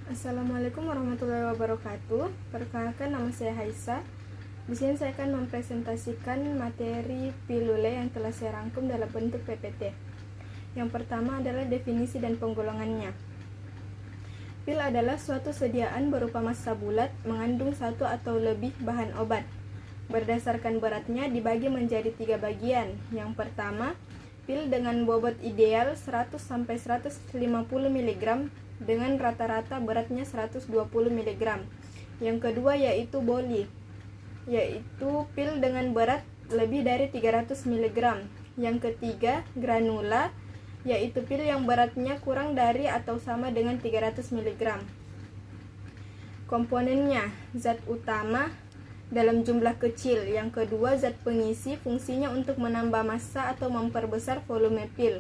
Assalamualaikum warahmatullahi wabarakatuh. Perkenalkan, nama saya Haisa. Di sini saya akan mempresentasikan materi pilule yang telah saya rangkum dalam bentuk PPT. Yang pertama adalah definisi dan penggolongannya. Pil adalah suatu sediaan berupa massa bulat mengandung satu atau lebih bahan obat. Berdasarkan beratnya dibagi menjadi 3 bagian. Yang pertama, pil dengan bobot ideal 100-150 mg dengan rata-rata beratnya 120 mg. Yang kedua yaitu boli, yaitu pil dengan berat lebih dari 300 mg. Yang ketiga granula, yaitu pil yang beratnya kurang dari atau sama dengan 300 mg. Komponennya, zat utama dalam jumlah kecil. Yang kedua, zat pengisi, fungsinya untuk menambah massa atau memperbesar volume pil.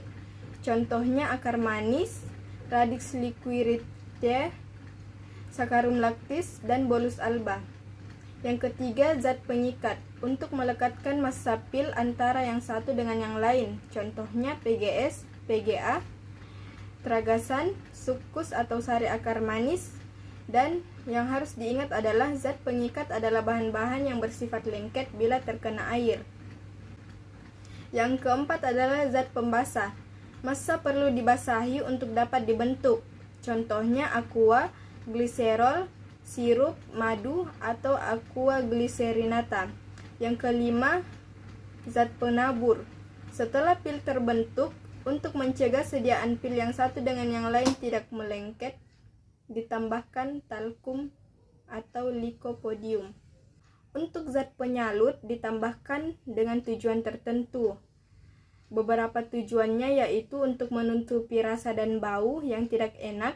Contohnya akar manis, radix liquiritae, saccharum lactis, dan bolus alba. Yang ketiga, zat pengikat, untuk melekatkan massa pil antara yang satu dengan yang lain. Contohnya PGS, PGA, tragasan, sukkus atau sari akar manis. Dan yang harus diingat adalah zat pengikat adalah bahan-bahan yang bersifat lengket bila terkena air. Yang keempat adalah zat pembasah. Massa perlu dibasahi untuk dapat dibentuk. Contohnya aqua, gliserol, sirup, madu, atau aqua gliserinata. Yang kelima, zat penabur. Setelah pil terbentuk, untuk mencegah sediaan pil yang satu dengan yang lain tidak melengket, ditambahkan talkum atau lycopodium. Untuk zat penyalut ditambahkan dengan tujuan tertentu. Beberapa tujuannya yaitu untuk menutupi rasa dan bau yang tidak enak.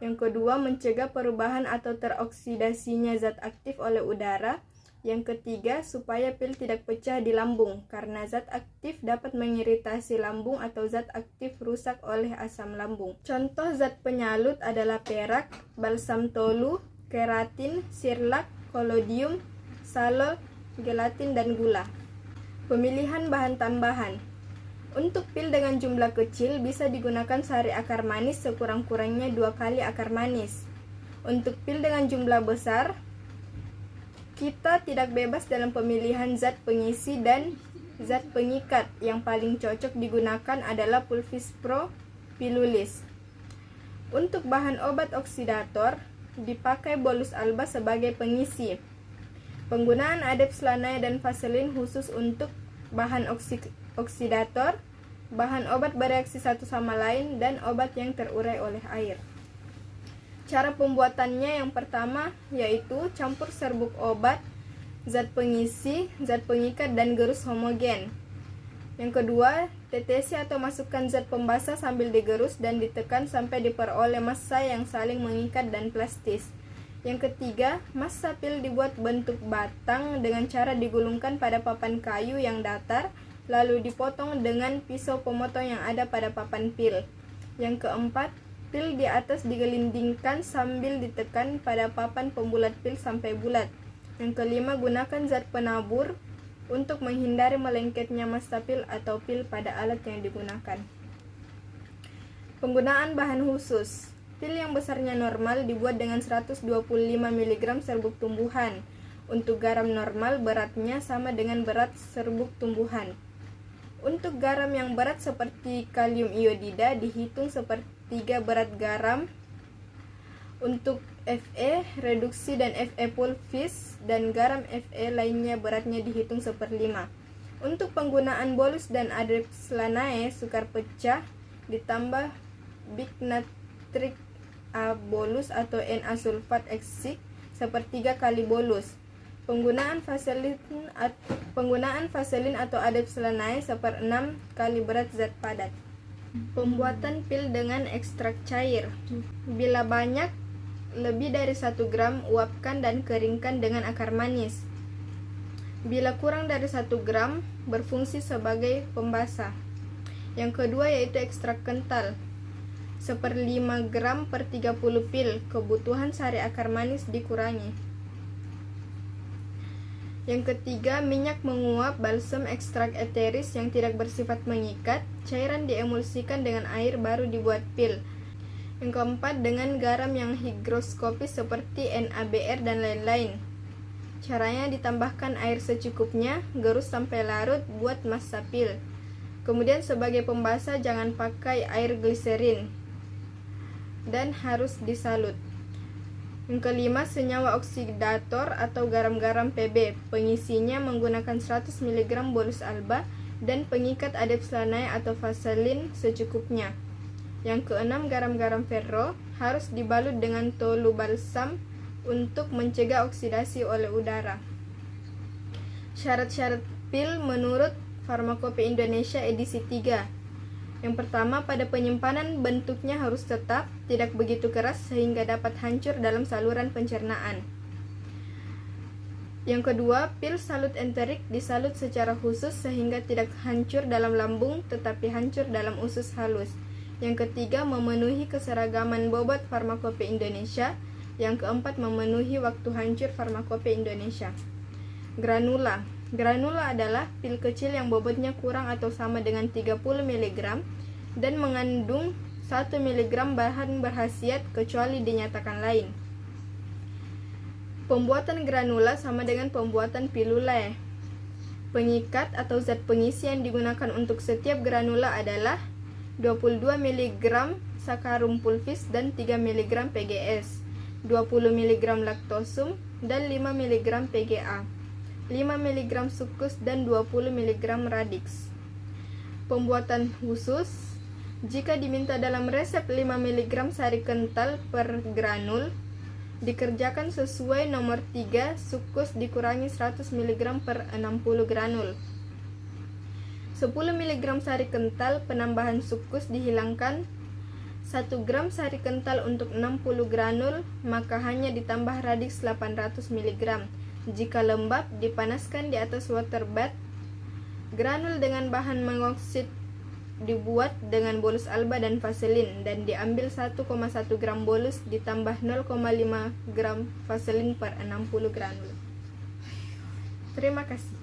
Yang kedua, mencegah perubahan atau teroksidasinya zat aktif oleh udara. Yang ketiga, supaya pil tidak pecah di lambung, karena zat aktif dapat mengiritasi lambung atau zat aktif rusak oleh asam lambung. Contoh zat penyalut adalah perak, balsam tolu, keratin, sirlak, kolodium, salol, gelatin, dan gula. Pemilihan bahan tambahan. Untuk pil dengan jumlah kecil bisa digunakan sari akar manis sekurang-kurangnya 2 kali akar manis. Untuk pil dengan jumlah besar, kita tidak bebas dalam pemilihan zat pengisi dan zat pengikat. Yang paling cocok digunakan adalah pulvis pro pilulis. Untuk bahan obat oksidator, dipakai bolus alba sebagai pengisi. Penggunaan adepts lanae dan vaselin khusus untuk bahan oksidator, bahan obat bereaksi satu sama lain, dan obat yang terurai oleh air. Cara pembuatannya yang pertama yaitu campur serbuk obat, zat pengisi, zat pengikat, dan gerus homogen. Yang kedua, tetesi atau masukkan zat pembasah sambil digerus dan ditekan sampai diperoleh massa yang saling mengikat dan plastis. Yang ketiga, massa pil dibuat bentuk batang dengan cara digulungkan pada papan kayu yang datar, lalu dipotong dengan pisau pemotong yang ada pada papan pil. Yang keempat, pil di atas digelindingkan sambil ditekan pada papan pembulat pil sampai bulat. Yang kelima, gunakan zat penabur untuk menghindari melengketnya massa pil atau pil pada alat yang digunakan. Penggunaan bahan khusus. Pil yang besarnya normal dibuat dengan 125 mg serbuk tumbuhan. Untuk garam normal beratnya sama dengan berat serbuk tumbuhan. Untuk garam yang berat seperti kalium iodida dihitung sepertiga berat garam. Untuk Fe reduksi dan Fe pulvis dan garam Fe lainnya beratnya dihitung 1/5. Untuk penggunaan bolus dan adepts lanae, sukar pecah ditambah bicnatric A bolus atau Na sulfat eksik sepertiga kali bolus. Penggunaan vaselin atau adepts lanae 1/6 kali berat zat padat. Pembuatan pil dengan ekstrak cair. Bila banyak, lebih dari 1 gram, uapkan dan keringkan dengan akar manis. Bila kurang dari 1 gram, berfungsi sebagai pembasah. Yang kedua yaitu ekstrak kental. 1/5 gram per 30 pil, kebutuhan sari akar manis dikurangi. Yang ketiga, minyak menguap, balsam, ekstrak eteris yang tidak bersifat mengikat, cairan diemulsikan dengan air baru dibuat pil. Yang keempat, dengan garam yang higroskopis seperti NaBr dan lain-lain. Caranya ditambahkan air secukupnya, gerus sampai larut, buat massa pil. Kemudian sebagai pembasah jangan pakai air gliserin dan harus disalut. Yang kelima, senyawa oksidator atau garam-garam Pb. Pengisinya menggunakan 100 mg bolus alba dan pengikat adepslanai atau vaselin secukupnya. Yang keenam, garam-garam ferro harus dibalut dengan tolu balsam untuk mencegah oksidasi oleh udara. Syarat-syarat pil menurut Farmakope Indonesia edisi 3. Yang pertama, pada penyimpanan bentuknya harus tetap, tidak begitu keras sehingga dapat hancur dalam saluran pencernaan. Yang kedua, pil salut enterik disalut secara khusus sehingga tidak hancur dalam lambung tetapi hancur dalam usus halus. Yang ketiga, memenuhi keseragaman bobot Farmakope Indonesia. Yang keempat, memenuhi waktu hancur Farmakope Indonesia. Granula. Granula adalah pil kecil yang bobotnya kurang atau sama dengan 30 mg dan mengandung 1 mg bahan berkhasiat kecuali dinyatakan lain. Pembuatan granula sama dengan pembuatan pilulae. Pengikat atau zat pengisi yang digunakan untuk setiap granula adalah 22 mg sakarum pulvis dan 3 mg PGS, 20 mg laktosum dan 5 mg PGA, 5 mg sukus dan 20 mg radix. Pembuatan khusus, jika diminta dalam resep 5 mg sari kental per granul, dikerjakan sesuai nomor 3, sukus dikurangi 100 mg per 60 granul. 10 mg sari kental penambahan sukus dihilangkan. 1 gram sari kental untuk 60 granul, maka hanya ditambah radix 800 mg. Jika lembab, dipanaskan di atas water bath. Granul dengan bahan mengoksid dibuat dengan bolus alba dan vaselin dan diambil 1,1 gram bolus ditambah 0,5 gram vaselin per 60 granul. Terima kasih.